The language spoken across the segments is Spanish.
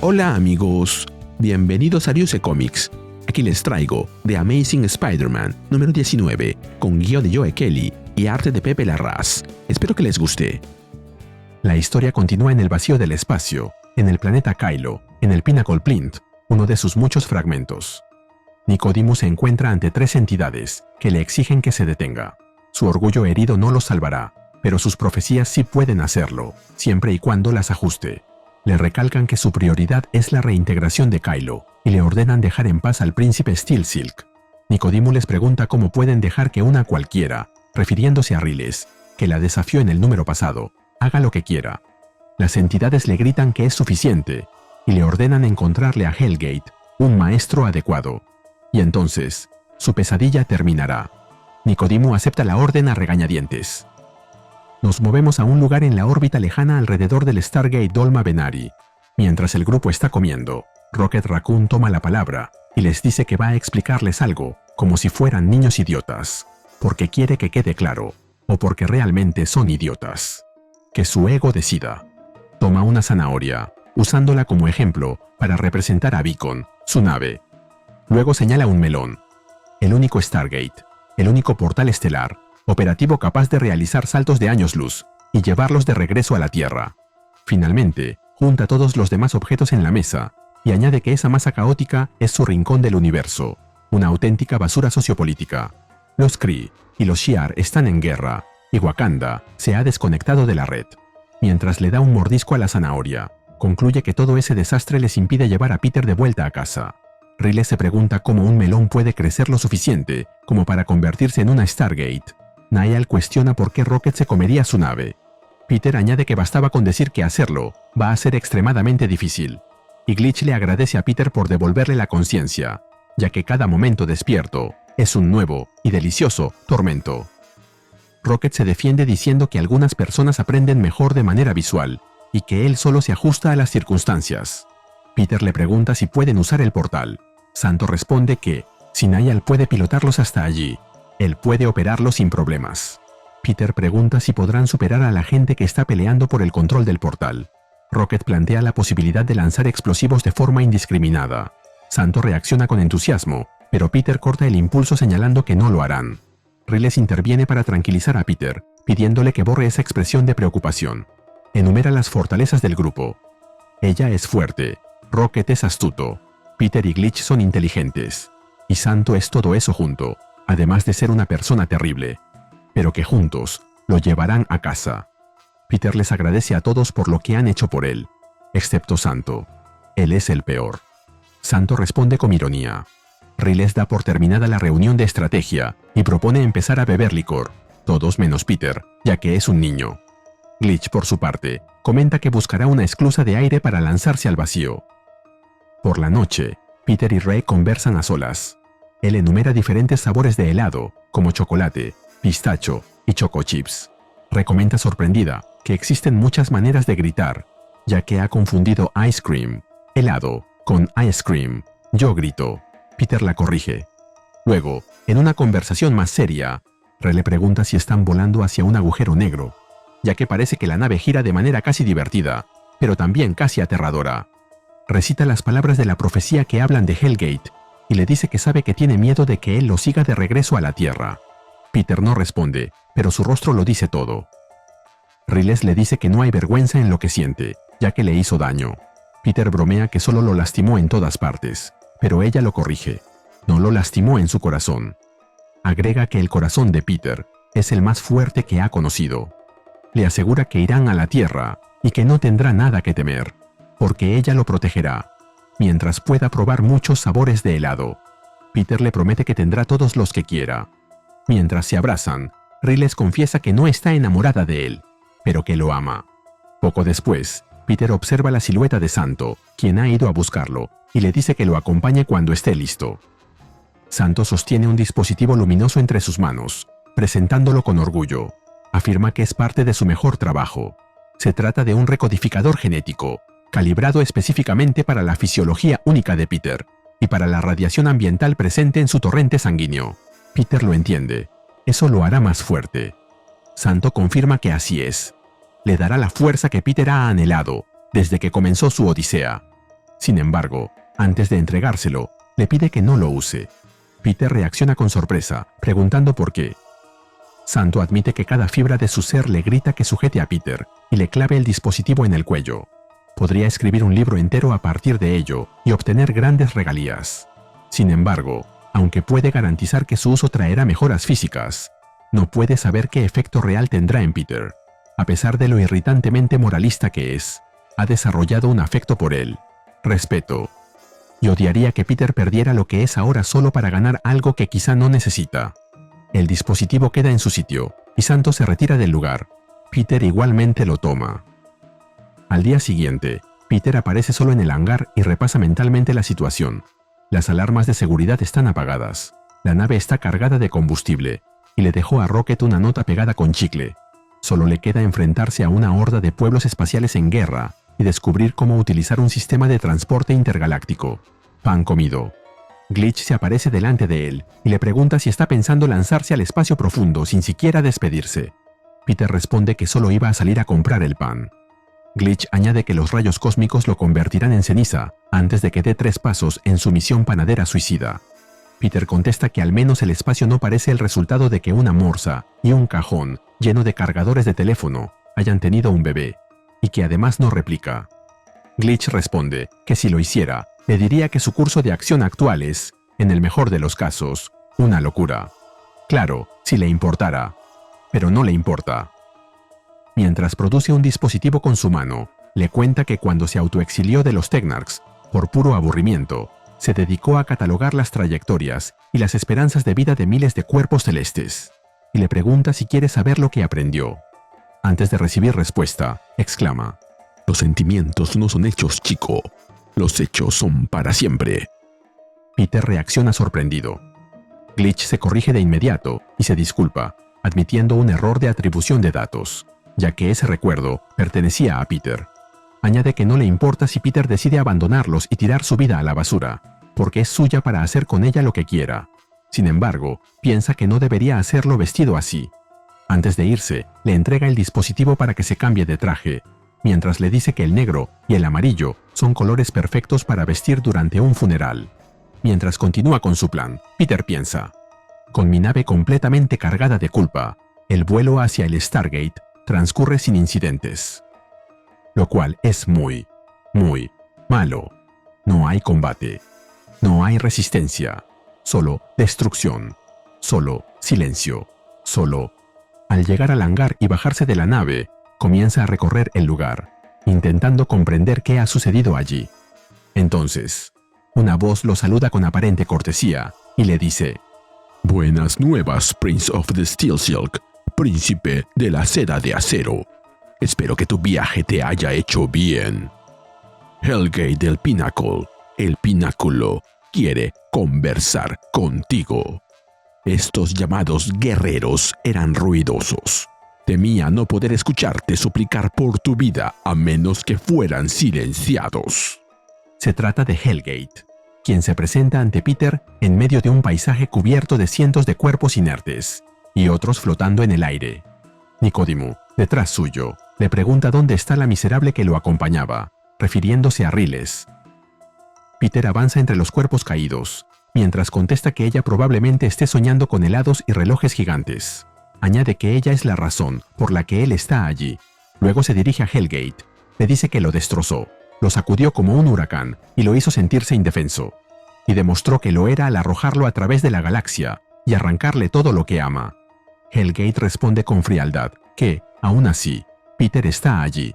Hola amigos, bienvenidos a Ryusei Comics. Aquí les traigo The Amazing Spider-Man número 19, con guión de Joe Kelly y arte de Pepe Larraz. Espero que les guste. La historia continúa en el vacío del espacio, en el planeta Kylo, en el Pinnacle Plinth, uno de sus muchos fragmentos. Nicodemus se encuentra ante tres entidades que le exigen que se detenga. Su orgullo herido no lo salvará, pero sus profecías sí pueden hacerlo, siempre y cuando las ajuste. Le recalcan que su prioridad es la reintegración de Kylo, y le ordenan dejar en paz al príncipe Steel Silk. Nicodemus les pregunta cómo pueden dejar que una cualquiera, refiriéndose a Riles, que la desafió en el número pasado, haga lo que quiera. Las entidades le gritan que es suficiente, y le ordenan encontrarle a Hellgate, un maestro adecuado. Y entonces, su pesadilla terminará. Nicodemus acepta la orden a regañadientes. Nos movemos a un lugar en la órbita lejana alrededor del Stargate Dolma Venari. Mientras el grupo está comiendo, Rocket Raccoon toma la palabra y les dice que va a explicarles algo, como si fueran niños idiotas, porque quiere que quede claro, o porque realmente son idiotas. Que su ego decida. Toma una zanahoria, usándola como ejemplo para representar a Beacon, su nave. Luego señala un melón. El único Stargate, el único portal estelar, operativo capaz de realizar saltos de años luz y llevarlos de regreso a la Tierra. Finalmente, junta todos los demás objetos en la mesa y añade que esa masa caótica es su rincón del universo, una auténtica basura sociopolítica. Los Kree y los Shi'ar están en guerra y Wakanda se ha desconectado de la red. Mientras le da un mordisco a la zanahoria, concluye que todo ese desastre les impide llevar a Peter de vuelta a casa. Riles se pregunta cómo un melón puede crecer lo suficiente como para convertirse en una Stargate. Niall cuestiona por qué Rocket se comería su nave. Peter añade que bastaba con decir que hacerlo va a ser extremadamente difícil. Y Glitch le agradece a Peter por devolverle la conciencia, ya que cada momento despierto es un nuevo y delicioso tormento. Rocket se defiende diciendo que algunas personas aprenden mejor de manera visual y que él solo se ajusta a las circunstancias. Peter le pregunta si pueden usar el portal. Santo responde que, si Niall puede pilotarlos hasta allí, él puede operarlo sin problemas. Peter pregunta si podrán superar a la gente que está peleando por el control del portal. Rocket plantea la posibilidad de lanzar explosivos de forma indiscriminada. Santo reacciona con entusiasmo, pero Peter corta el impulso señalando que no lo harán. Riles interviene para tranquilizar a Peter, pidiéndole que borre esa expresión de preocupación. Enumera las fortalezas del grupo. Ella es fuerte, Rocket es astuto, Peter y Glitch son inteligentes, y Santo es todo eso junto, además de ser una persona terrible, pero que juntos lo llevarán a casa. Peter les agradece a todos por lo que han hecho por él, excepto Santo. Él es el peor. Santo responde con ironía. Riles da por terminada la reunión de estrategia y propone empezar a beber licor, todos menos Peter, ya que es un niño. Glitch, por su parte, comenta que buscará una esclusa de aire para lanzarse al vacío. Por la noche, Peter y Ray conversan a solas. Él enumera diferentes sabores de helado, como chocolate, pistacho y choco chips. Ray comenta sorprendida que existen muchas maneras de gritar, ya que ha confundido ice cream, helado, con ice cream. Yo grito. Peter la corrige. Luego, en una conversación más seria, Ray le pregunta si están volando hacia un agujero negro, ya que parece que la nave gira de manera casi divertida, pero también casi aterradora. Recita las palabras de la profecía que hablan de Hellgate y le dice que sabe que tiene miedo de que él lo siga de regreso a la Tierra. Peter no responde, pero su rostro lo dice todo. Riles le dice que no hay vergüenza en lo que siente, ya que le hizo daño. Peter bromea que solo lo lastimó en todas partes, pero ella lo corrige. No lo lastimó en su corazón. Agrega que el corazón de Peter es el más fuerte que ha conocido. Le asegura que irán a la Tierra y que no tendrá nada que temer, porque ella lo protegerá, mientras pueda probar muchos sabores de helado. Peter le promete que tendrá todos los que quiera. Mientras se abrazan, Riles confiesa que no está enamorada de él, pero que lo ama. Poco después, Peter observa la silueta de Santo, quien ha ido a buscarlo, y le dice que lo acompañe cuando esté listo. Santo sostiene un dispositivo luminoso entre sus manos, presentándolo con orgullo. Afirma que es parte de su mejor trabajo. Se trata de un recodificador genético, calibrado específicamente para la fisiología única de Peter y para la radiación ambiental presente en su torrente sanguíneo. Peter lo entiende. Eso lo hará más fuerte. Santo confirma que así es. Le dará la fuerza que Peter ha anhelado desde que comenzó su odisea. Sin embargo, antes de entregárselo, le pide que no lo use. Peter reacciona con sorpresa, preguntando por qué. Santo admite que cada fibra de su ser le grita que sujete a Peter y le clave el dispositivo en el cuello. Podría escribir un libro entero a partir de ello y obtener grandes regalías. Sin embargo, aunque puede garantizar que su uso traerá mejoras físicas, no puede saber qué efecto real tendrá en Peter. A pesar de lo irritantemente moralista que es, ha desarrollado un afecto por él, respeto, y odiaría que Peter perdiera lo que es ahora solo para ganar algo que quizá no necesita. El dispositivo queda en su sitio, y Santo se retira del lugar. Peter igualmente lo toma. Al día siguiente, Peter aparece solo en el hangar y repasa mentalmente la situación. Las alarmas de seguridad están apagadas, la nave está cargada de combustible, y le dejó a Rocket una nota pegada con chicle. Solo le queda enfrentarse a una horda de pueblos espaciales en guerra y descubrir cómo utilizar un sistema de transporte intergaláctico. Pan comido. Glitch se aparece delante de él y le pregunta si está pensando lanzarse al espacio profundo sin siquiera despedirse. Peter responde que solo iba a salir a comprar el pan. Glitch añade que los rayos cósmicos lo convertirán en ceniza antes de que dé 3 pasos en su misión panadera suicida. Peter contesta que al menos el espacio no parece el resultado de que una morsa y un cajón lleno de cargadores de teléfono hayan tenido un bebé, y que además no replica. Glitch responde que si lo hiciera, le diría que su curso de acción actual es, en el mejor de los casos, una locura. Claro, si le importara, pero no le importa. Mientras produce un dispositivo con su mano, le cuenta que cuando se autoexilió de los Technarchs, por puro aburrimiento, se dedicó a catalogar las trayectorias y las esperanzas de vida de miles de cuerpos celestes, y le pregunta si quiere saber lo que aprendió. Antes de recibir respuesta, exclama: «Los sentimientos no son hechos, chico. Los hechos son para siempre». Peter reacciona sorprendido. Glitch se corrige de inmediato y se disculpa, admitiendo un error de atribución de datos, ya que ese recuerdo pertenecía a Peter. Añade que no le importa si Peter decide abandonarlos y tirar su vida a la basura, porque es suya para hacer con ella lo que quiera. Sin embargo, piensa que no debería hacerlo vestido así. Antes de irse, le entrega el dispositivo para que se cambie de traje, mientras le dice que el negro y el amarillo son colores perfectos para vestir durante un funeral. Mientras continúa con su plan, Peter piensa: con mi nave completamente cargada de culpa, el vuelo hacia el Stargate transcurre sin incidentes. Lo cual es muy, muy malo. No hay combate, no hay resistencia, solo destrucción, solo silencio, solo... Al llegar al hangar y bajarse de la nave, comienza a recorrer el lugar, intentando comprender qué ha sucedido allí. Entonces, una voz lo saluda con aparente cortesía y le dice: «Buenas nuevas, Prince of the Steel Silk, príncipe de la seda de acero. Espero que tu viaje te haya hecho bien. Hellgate del Pináculo, el pináculo, quiere conversar contigo. Estos llamados guerreros eran ruidosos. Temía no poder escucharte suplicar por tu vida a menos que fueran silenciados». Se trata de Hellgate, quien se presenta ante Peter en medio de un paisaje cubierto de cientos de cuerpos inertes y otros flotando en el aire. Nicodimo, detrás suyo, le pregunta dónde está la miserable que lo acompañaba, refiriéndose a Riles. Peter avanza entre los cuerpos caídos, mientras contesta que ella probablemente esté soñando con helados y relojes gigantes. Añade que ella es la razón por la que él está allí. Luego se dirige a Hellgate. Le dice que lo destrozó, lo sacudió como un huracán y lo hizo sentirse indefenso. Y demostró que lo era al arrojarlo a través de la galaxia y arrancarle todo lo que ama. Hellgate responde con frialdad que, aún así, Peter está allí.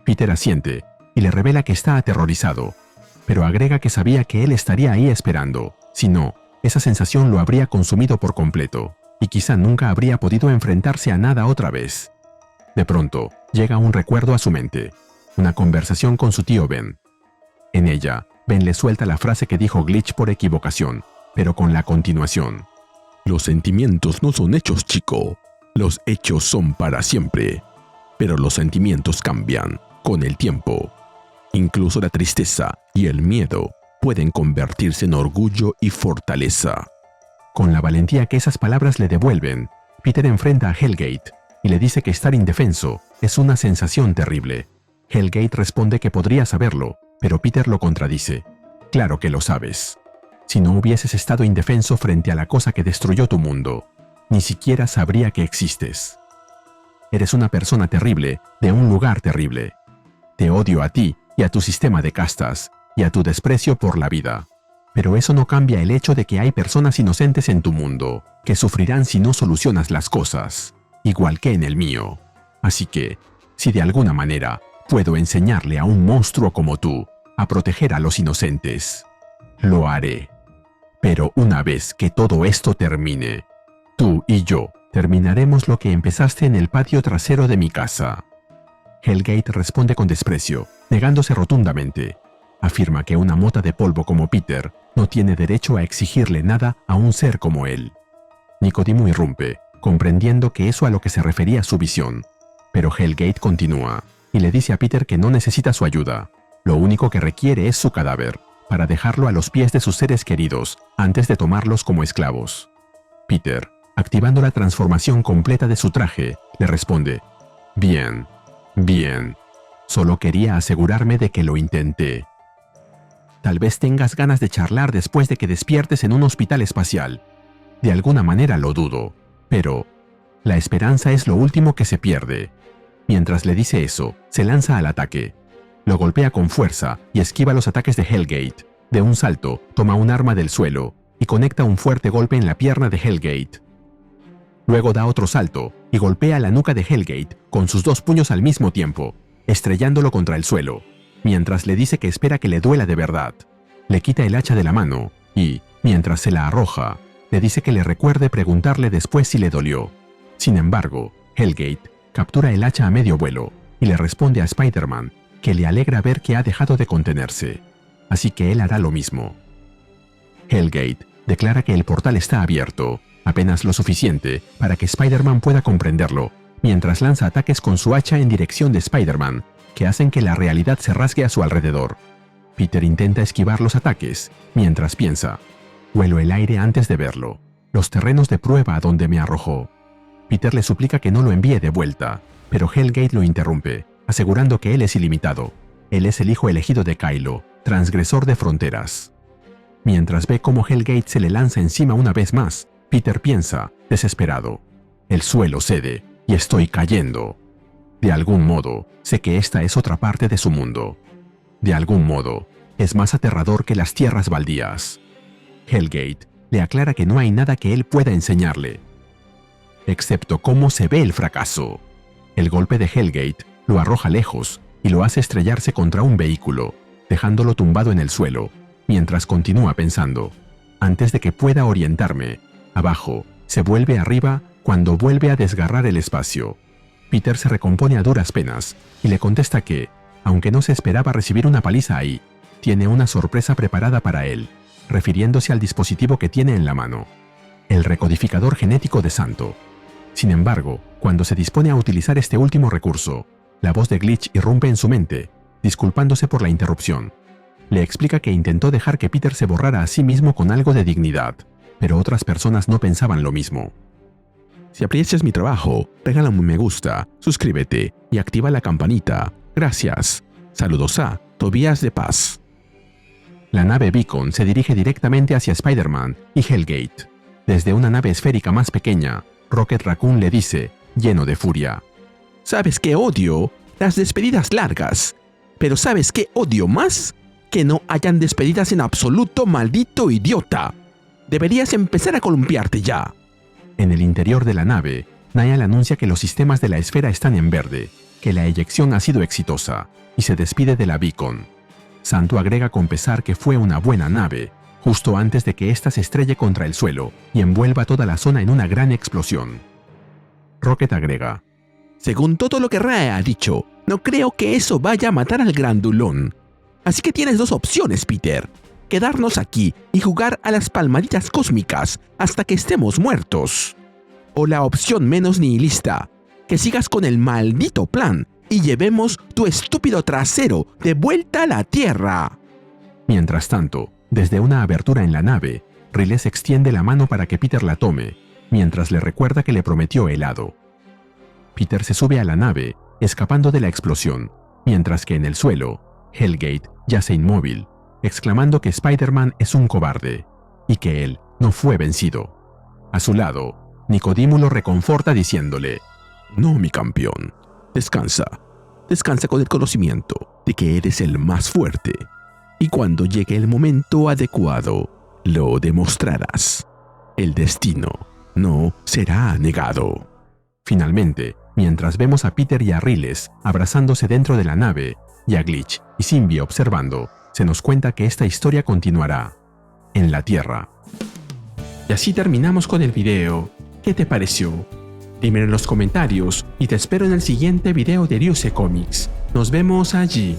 Peter asiente y le revela que está aterrorizado, pero agrega que sabía que él estaría ahí esperando. Si no, esa sensación lo habría consumido por completo, y quizá nunca habría podido enfrentarse a nada otra vez. De pronto, llega un recuerdo a su mente, una conversación con su tío Ben. En ella, Ben le suelta la frase que dijo Glitch por equivocación, pero con la continuación: «Los sentimientos no son hechos, chico. Los hechos son para siempre. Pero los sentimientos cambian con el tiempo. Incluso la tristeza y el miedo pueden convertirse en orgullo y fortaleza». Con la valentía que esas palabras le devuelven, Peter enfrenta a Hellgate y le dice que estar indefenso es una sensación terrible. Hellgate responde que podría saberlo, Pero Peter lo contradice. Claro que lo sabes. Si no hubieses estado indefenso frente a la cosa que destruyó tu mundo, ni siquiera sabría que existes. Eres una persona terrible de un lugar terrible. Te odio a ti y a tu sistema de castas y a tu desprecio por la vida. Pero eso no cambia el hecho de que hay personas inocentes en tu mundo que sufrirán si no solucionas las cosas, igual que en el mío. Así que, si de alguna manera puedo enseñarle a un monstruo como tú a proteger a los inocentes, lo haré. Pero una vez que todo esto termine, tú y yo terminaremos lo que empezaste en el patio trasero de mi casa. Hellgate responde con desprecio, negándose rotundamente. Afirma que una mota de polvo como Peter no tiene derecho a exigirle nada a un ser como él. Nicodemo irrumpe, comprendiendo que eso a lo que se refería su visión. Pero Hellgate continúa y le dice a Peter que no necesita su ayuda. Lo único que requiere es su cadáver, para dejarlo a los pies de sus seres queridos antes de tomarlos como esclavos. Peter, activando la transformación completa de su traje, le responde: «Bien, bien. Solo quería asegurarme de que lo intenté». Tal vez tengas ganas de charlar después de que despiertes en un hospital espacial. De alguna manera lo dudo, pero la esperanza es lo último que se pierde. Mientras le dice eso, se lanza al ataque. Lo golpea con fuerza y esquiva los ataques de Hellgate. De un salto, toma un arma del suelo y conecta un fuerte golpe en la pierna de Hellgate. Luego da otro salto y golpea la nuca de Hellgate con sus dos puños al mismo tiempo, estrellándolo contra el suelo, mientras le dice que espera que le duela de verdad. Le quita el hacha de la mano y, mientras se la arroja, le dice que le recuerde preguntarle después si le dolió. Sin embargo, Hellgate captura el hacha a medio vuelo y le responde a Spider-Man que le alegra ver que ha dejado de contenerse, así que él hará lo mismo. Hellgate declara que el portal está abierto, apenas lo suficiente para que Spider-Man pueda comprenderlo, mientras lanza ataques con su hacha en dirección de Spider-Man, que hacen que la realidad se rasgue a su alrededor. Peter intenta esquivar los ataques, mientras piensa: «Huelo el aire antes de verlo, los terrenos de prueba a donde me arrojó». Peter le suplica que no lo envíe de vuelta, pero Hellgate lo interrumpe, asegurando que él es ilimitado. Él es el hijo elegido de Kylo, transgresor de fronteras. Mientras ve cómo Hellgate se le lanza encima una vez más, Peter piensa, desesperado: «El suelo cede y estoy cayendo». De algún modo, sé que esta es otra parte de su mundo. De algún modo, es más aterrador que las tierras baldías. Hellgate le aclara que no hay nada que él pueda enseñarle, excepto cómo se ve el fracaso. El golpe de Hellgate lo arroja lejos y lo hace estrellarse contra un vehículo, dejándolo tumbado en el suelo, mientras continúa pensando: «Antes de que pueda orientarme, abajo se vuelve arriba cuando vuelve a desgarrar el espacio». Peter se recompone a duras penas y le contesta que, aunque no se esperaba recibir una paliza ahí, tiene una sorpresa preparada para él, refiriéndose al dispositivo que tiene en la mano: el recodificador genético de Santo. Sin embargo, cuando se dispone a utilizar este último recurso, la voz de Glitch irrumpe en su mente, disculpándose por la interrupción. Le explica que intentó dejar que Peter se borrara a sí mismo con algo de dignidad, pero otras personas no pensaban lo mismo. Si aprecias mi trabajo, regálame un me gusta, suscríbete y activa la campanita. Gracias. Saludos a Tobías de Paz. La nave Beacon se dirige directamente hacia Spider-Man y Hellgate. Desde una nave esférica más pequeña, Rocket Raccoon le dice, lleno de furia: ¿Sabes qué odio? Las despedidas largas. Pero ¿sabes qué odio más? Que no hayan despedidas en absoluto, maldito idiota. Deberías empezar a columpiarte ya. En el interior de la nave, Niall anuncia que los sistemas de la esfera están en verde, que la eyección ha sido exitosa, y se despide de la Beacon. Santo agrega con pesar que fue una buena nave, justo antes de que ésta se estrelle contra el suelo y envuelva toda la zona en una gran explosión. Rocket agrega: según todo lo que Rae ha dicho, no creo que eso vaya a matar al grandulón. Así que tienes dos opciones, Peter: quedarnos aquí y jugar a las palmaditas cósmicas hasta que estemos muertos. O la opción menos nihilista, que sigas con el maldito plan y llevemos tu estúpido trasero de vuelta a la Tierra. Mientras tanto, desde una abertura en la nave, Riles extiende la mano para que Peter la tome, mientras le recuerda que le prometió helado. Peter se sube a la nave, escapando de la explosión, mientras que en el suelo, Hellgate yace inmóvil, exclamando que Spider-Man es un cobarde y que él no fue vencido. A su lado, Nicodimo lo reconforta diciéndole: No, mi campeón, descansa. Descansa con el conocimiento de que eres el más fuerte. Y cuando llegue el momento adecuado, lo demostrarás. El destino no será negado. Finalmente, mientras vemos a Peter y a Riles abrazándose dentro de la nave y a Glitch y Symbiose observando, se nos cuenta que esta historia continuará en la Tierra. Y así terminamos con el video. ¿Qué te pareció? Dímelo en los comentarios y te espero en el siguiente video de Ryusei Comics. Nos vemos allí.